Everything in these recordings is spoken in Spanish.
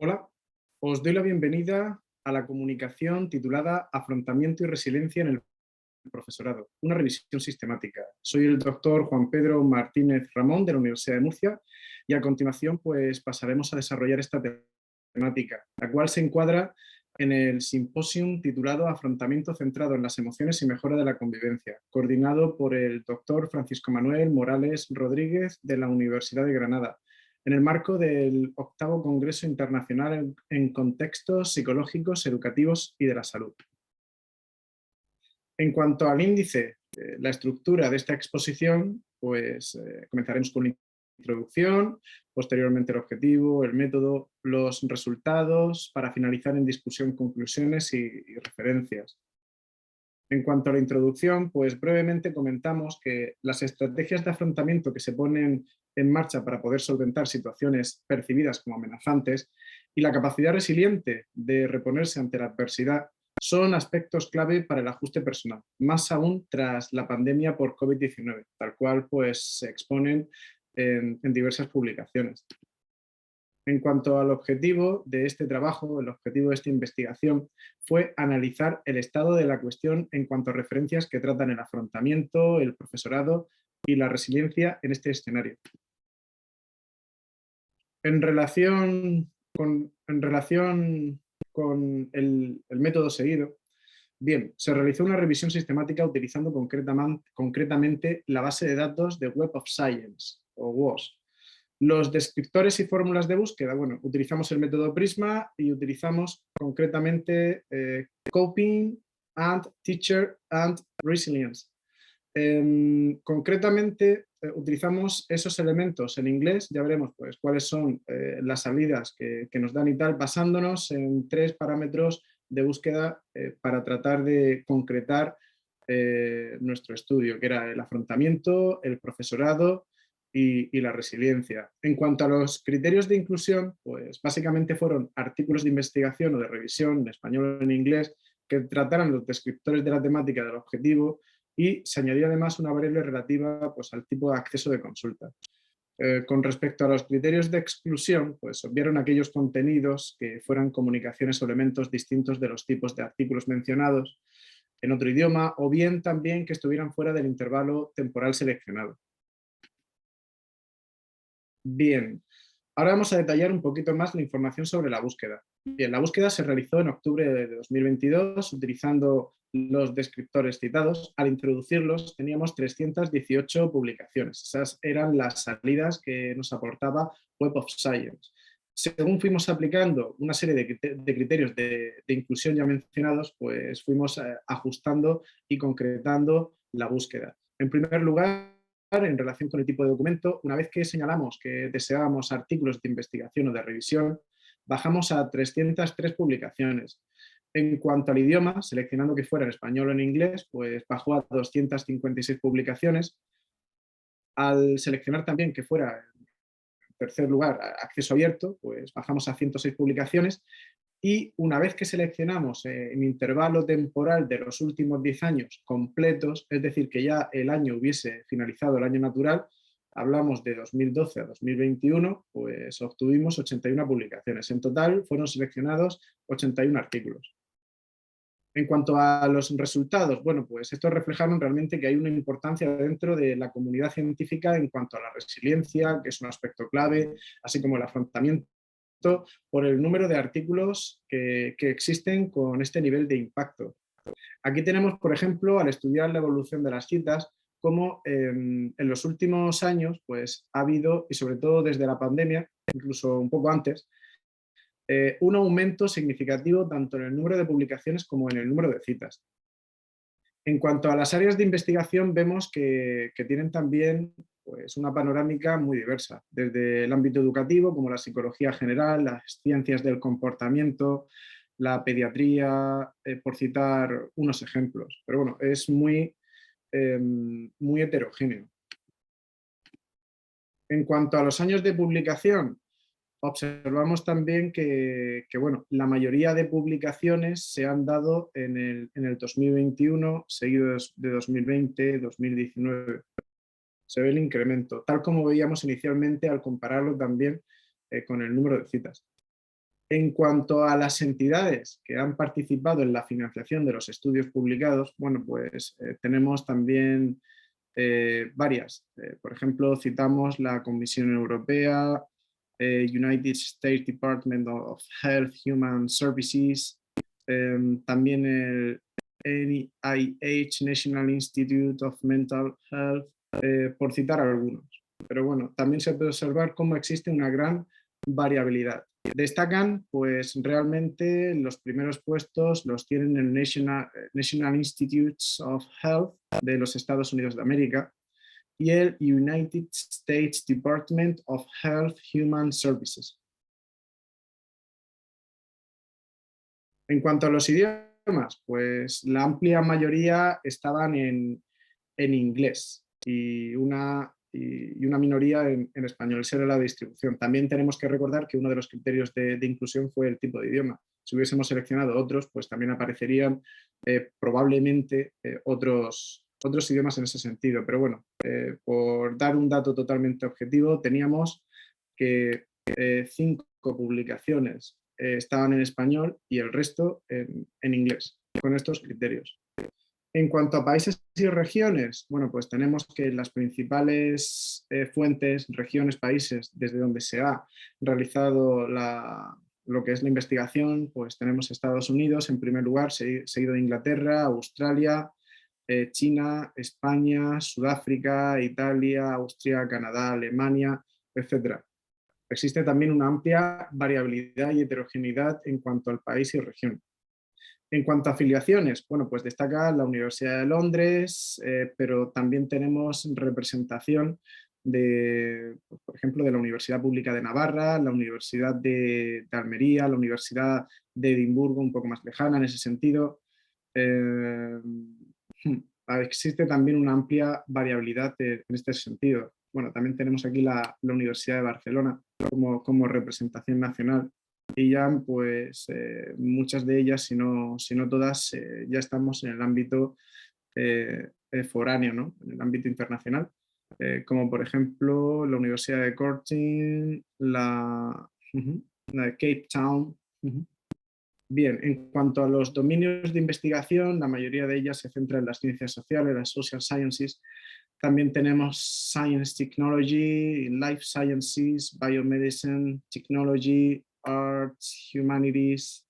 Hola, os doy la bienvenida a la comunicación titulada Afrontamiento y resiliencia en el profesorado, una revisión sistemática. Soy el doctor Juan Pedro Martínez Ramón de la Universidad de Murcia y a continuación pues pasaremos a desarrollar esta temática, la cual se encuadra en el simposium titulado Afrontamiento centrado en las emociones y mejora de la convivencia, coordinado por el doctor Francisco Manuel Morales Rodríguez de la Universidad de Granada, en el marco del 8º Congreso Internacional en Contextos Psicológicos, Educativos y de la Salud. En cuanto al índice, la estructura de esta exposición, pues comenzaremos con una introducción, posteriormente el objetivo, el método, los resultados, para finalizar en discusión, conclusiones y referencias. En cuanto a la introducción, pues brevemente comentamos que las estrategias de afrontamiento que se ponen en marcha para poder solventar situaciones percibidas como amenazantes y la capacidad resiliente de reponerse ante la adversidad son aspectos clave para el ajuste personal, más aún tras la pandemia por COVID-19, tal cual pues, se exponen en diversas publicaciones. En cuanto al objetivo de este trabajo, el objetivo de esta investigación fue analizar el estado de la cuestión en cuanto a referencias que tratan el afrontamiento, el profesorado y la resiliencia en este escenario. En relación con el método seguido, bien, se realizó una revisión sistemática utilizando concretamente la base de datos de Web of Science, o WOS. Los descriptores y fórmulas de búsqueda, bueno, utilizamos el método Prisma y utilizamos concretamente Coping and Teacher and Resilience. Concretamente utilizamos esos elementos en inglés, ya veremos pues, cuáles son las salidas que nos dan y tal, basándonos en 3 parámetros de búsqueda para tratar de concretar nuestro estudio, que era el afrontamiento, el profesorado y la resiliencia. En cuanto a los criterios de inclusión, pues básicamente fueron artículos de investigación o de revisión en español o en inglés que trataran los descriptores de la temática del objetivo y se añadió además una variable relativa pues, al tipo de acceso de consulta. Con respecto a los criterios de exclusión, pues obviaron aquellos contenidos que fueran comunicaciones o elementos distintos de los tipos de artículos mencionados en otro idioma o bien también que estuvieran fuera del intervalo temporal seleccionado. Bien, ahora vamos a detallar un poquito más la información sobre la búsqueda. Bien, la búsqueda se realizó en octubre de 2022 utilizando los descriptores citados. Al introducirlos teníamos 318 publicaciones. Esas eran las salidas que nos aportaba Web of Science. Según fuimos aplicando una serie de criterios de inclusión ya mencionados, pues fuimos ajustando y concretando la búsqueda. En primer lugar, en relación con el tipo de documento, una vez que señalamos que deseábamos artículos de investigación o de revisión, bajamos a 303 publicaciones. En cuanto al idioma, seleccionando que fuera en español o en inglés, pues bajó a 256 publicaciones. Al seleccionar también que fuera, en tercer lugar, acceso abierto, pues bajamos a 106 publicaciones. Y una vez que seleccionamos el intervalo temporal de los últimos 10 años completos, es decir, que ya el año hubiese finalizado el año natural, hablamos de 2012 a 2021, pues obtuvimos 81 publicaciones. En total fueron seleccionados 81 artículos. En cuanto a los resultados, bueno, pues estos reflejaron realmente que hay una importancia dentro de la comunidad científica en cuanto a la resiliencia, que es un aspecto clave, así como el afrontamiento por el número de artículos que existen con este nivel de impacto. Aquí tenemos, por ejemplo, al estudiar la evolución de las citas, cómo en los últimos años pues, ha habido, y sobre todo desde la pandemia, incluso un poco antes, un aumento significativo tanto en el número de publicaciones como en el número de citas. En cuanto a las áreas de investigación, vemos que tienen también pues, una panorámica muy diversa, desde el ámbito educativo, como la psicología general, las ciencias del comportamiento, la pediatría, por citar unos ejemplos. Pero bueno, es muy heterogéneo. En cuanto a los años de publicación, observamos también que bueno, la mayoría de publicaciones se han dado en el 2021, seguidos de 2020, 2019. Se ve el incremento, tal como veíamos inicialmente al compararlo también con el número de citas. En cuanto a las entidades que han participado en la financiación de los estudios publicados, bueno, pues tenemos también varias. Por ejemplo, citamos la Comisión Europea, United States Department of Health Human Services, también el NIH, National Institute of Mental Health, por citar algunos. Pero bueno, también se puede observar cómo existe una gran variabilidad. Destacan, pues realmente los primeros puestos los tienen el National Institutes of Health de los Estados Unidos de América y el United States Department of Health Human Services. En cuanto a los idiomas, pues la amplia mayoría estaban en inglés y una minoría en español. Esa era la distribución. También tenemos que recordar que uno de los criterios de inclusión fue el tipo de idioma. Si hubiésemos seleccionado otros, pues también aparecerían probablemente otros idiomas en ese sentido. Pero bueno, por dar un dato totalmente objetivo, teníamos que 5 publicaciones estaban en español y el resto en inglés, con estos criterios. En cuanto a países y regiones, bueno, pues tenemos que las principales fuentes, regiones, países desde donde se ha realizado lo que es la investigación, pues tenemos Estados Unidos en primer lugar, seguido de Inglaterra, Australia, China, España, Sudáfrica, Italia, Austria, Canadá, Alemania, etc. Existe también una amplia variabilidad y heterogeneidad en cuanto al país y región. En cuanto a afiliaciones, bueno, pues destaca la Universidad de Londres, pero también tenemos representación de, pues, por ejemplo, de la Universidad Pública de Navarra, la Universidad de Almería, la Universidad de Edimburgo, un poco más lejana en ese sentido. Existe también una amplia variabilidad en este sentido. Bueno, también tenemos aquí la Universidad de Barcelona como representación nacional y ya pues muchas de ellas, si no todas, ya estamos en el ámbito foráneo, ¿no? En el ámbito internacional, como por ejemplo la Universidad de Cortin, la de Cape Town. Bien, en cuanto a los dominios de investigación, la mayoría de ellas se centra en las ciencias sociales, las social sciences. También tenemos Science Technology, Life Sciences, Biomedicine, Technology, Arts, Humanities.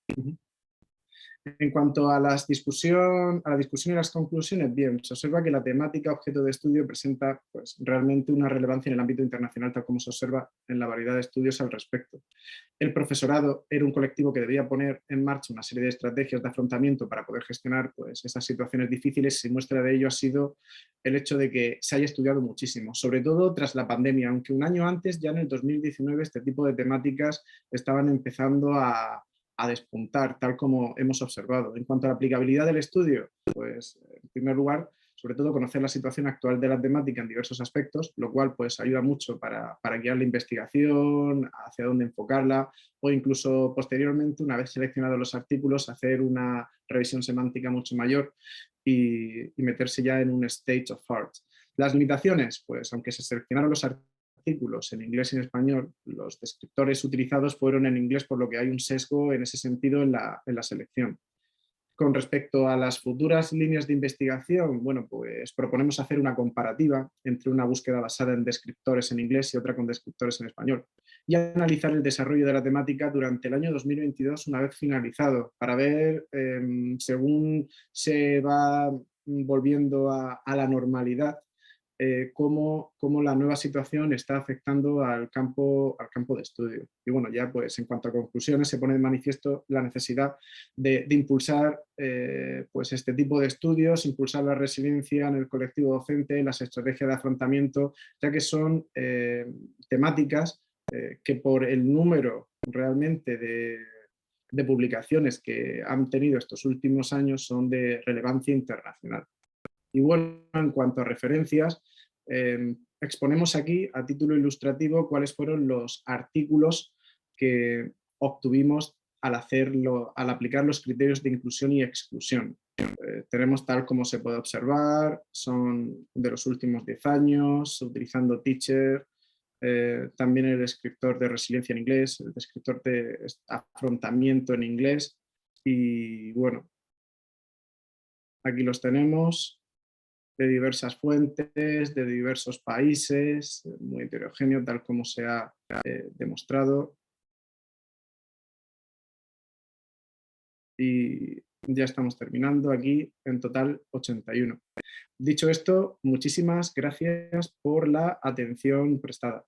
En cuanto a la discusión y las conclusiones, bien, se observa que la temática objeto de estudio presenta pues, realmente una relevancia en el ámbito internacional, tal como se observa en la variedad de estudios al respecto. El profesorado era un colectivo que debía poner en marcha una serie de estrategias de afrontamiento para poder gestionar pues, esas situaciones difíciles y muestra de ello ha sido el hecho de que se haya estudiado muchísimo, sobre todo tras la pandemia, aunque un año antes, ya en el 2019, este tipo de temáticas estaban empezando a despuntar, tal como hemos observado. En cuanto a la aplicabilidad del estudio, pues en primer lugar, sobre todo conocer la situación actual de la temática en diversos aspectos, lo cual pues ayuda mucho para guiar la investigación, hacia dónde enfocarla, o incluso posteriormente, una vez seleccionados los artículos, hacer una revisión semántica mucho mayor y meterse ya en un state of art. Las limitaciones, pues aunque se seleccionaron los artículos en inglés y en español, los descriptores utilizados fueron en inglés, por lo que hay un sesgo en ese sentido en la selección. Con respecto a las futuras líneas de investigación, bueno, pues proponemos hacer una comparativa entre una búsqueda basada en descriptores en inglés y otra con descriptores en español y analizar el desarrollo de la temática durante el año 2022 una vez finalizado para ver, según se va volviendo a la normalidad, cómo la nueva situación está afectando al campo de estudio. Y bueno, ya pues en cuanto a conclusiones se pone de manifiesto la necesidad de impulsar pues este tipo de estudios, impulsar la resiliencia en el colectivo docente, las estrategias de afrontamiento, ya que son temáticas que por el número realmente de publicaciones que han tenido estos últimos años son de relevancia internacional. Y bueno, en cuanto a referencias, exponemos aquí a título ilustrativo cuáles fueron los artículos que obtuvimos al aplicar los criterios de inclusión y exclusión. Tenemos, tal como se puede observar, son de los últimos 10 años, utilizando Teacher, también el descriptor de resiliencia en inglés, el descriptor de afrontamiento en inglés. Y bueno, aquí los tenemos, de diversas fuentes, de diversos países, muy heterogéneo, tal como se ha demostrado. Y ya estamos terminando aquí, en total 81. Dicho esto, muchísimas gracias por la atención prestada.